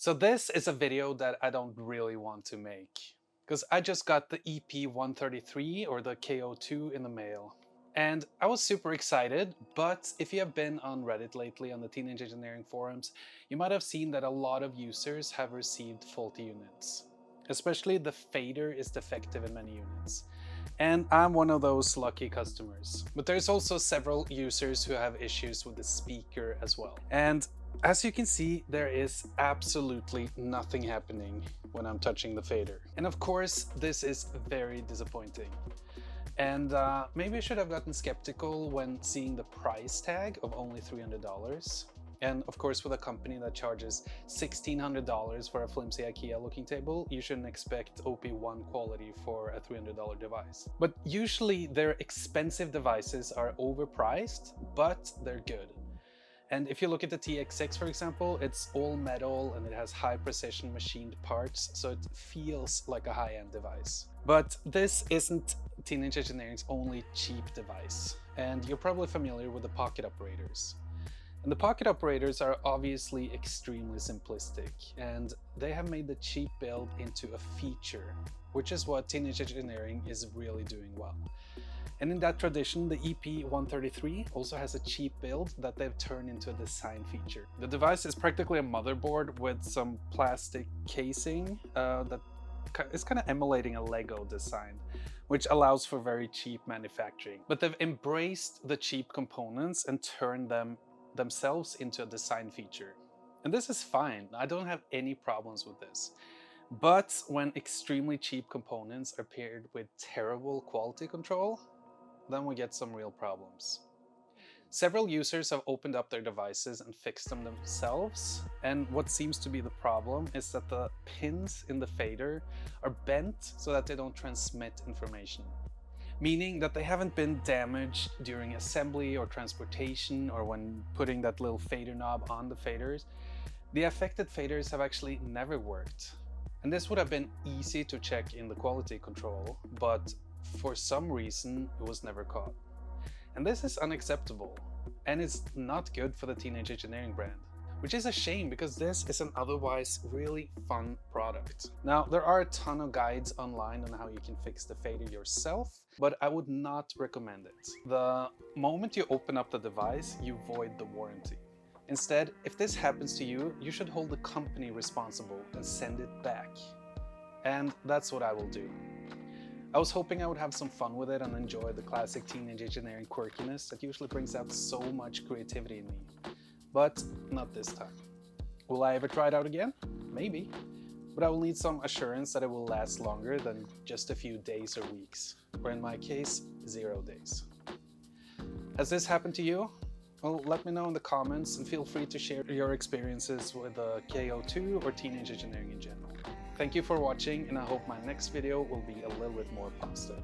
So this is a video that I don't really want to make because I just got the EP-133 or the K.O. in the mail. And I was super excited, but if you have been on Reddit lately on the teenage engineering forums, you might have seen that a lot of users have received faulty units. Especially the fader is defective in many units. And I'm one of those lucky customers. But there's also several users who have issues with the speaker as well. And as you can see, there is absolutely nothing happening when I'm touching the fader. And of course, this is very disappointing. And maybe I should have gotten skeptical when seeing the price tag of only $300. And of course, with a company that charges $1,600 for a flimsy IKEA looking table, you shouldn't expect OP1 quality for a $300 device. But usually their expensive devices are overpriced, but they're good. And if you look at the TX6, for example, it's all metal and it has high precision machined parts, so it feels like a high-end device. But this isn't Teenage Engineering's only cheap device, and you're probably familiar with the pocket operators. And the pocket operators are obviously extremely simplistic, and they have made the cheap build into a feature, which is what Teenage Engineering is really doing well. And in that tradition, the EP-133 also has a cheap build that they've turned into a design feature. The device is practically a motherboard with some plastic casing that is kind of emulating a Lego design, which allows for very cheap manufacturing. But they've embraced the cheap components and turned them themselves into a design feature. And this is fine. I don't have any problems with this. But when extremely cheap components are paired with terrible quality control, then we get some real problems. Several users have opened up their devices and fixed them themselves, and what seems to be the problem is that the pins in the fader are bent so that they don't transmit information. Meaning that they haven't been damaged during assembly or transportation or when putting that little fader knob on the faders. The affected faders have actually never worked. And this would have been easy to check in the quality control, but for some reason it was never caught. And this is unacceptable, and it's not good for the Teenage Engineering brand, which is a shame because this is an otherwise really fun product. Now, there are a ton of guides online on how you can fix the fader yourself, but I would not recommend it. The moment you open up the device, you void the warranty. Instead, if this happens to you, you should hold the company responsible and send it back. And that's what I will do. I was hoping I would have some fun with it and enjoy the classic Teenage Engineering quirkiness that usually brings out so much creativity in me. But not this time. Will I ever try it out again? Maybe. But I will need some assurance that it will last longer than just a few days or weeks, or in my case, 0 days. Has this happened to you? Well, let me know in the comments and feel free to share your experiences with the K.O. or Teenage Engineering in general. Thank you for watching, and I hope my next video will be a little bit more positive.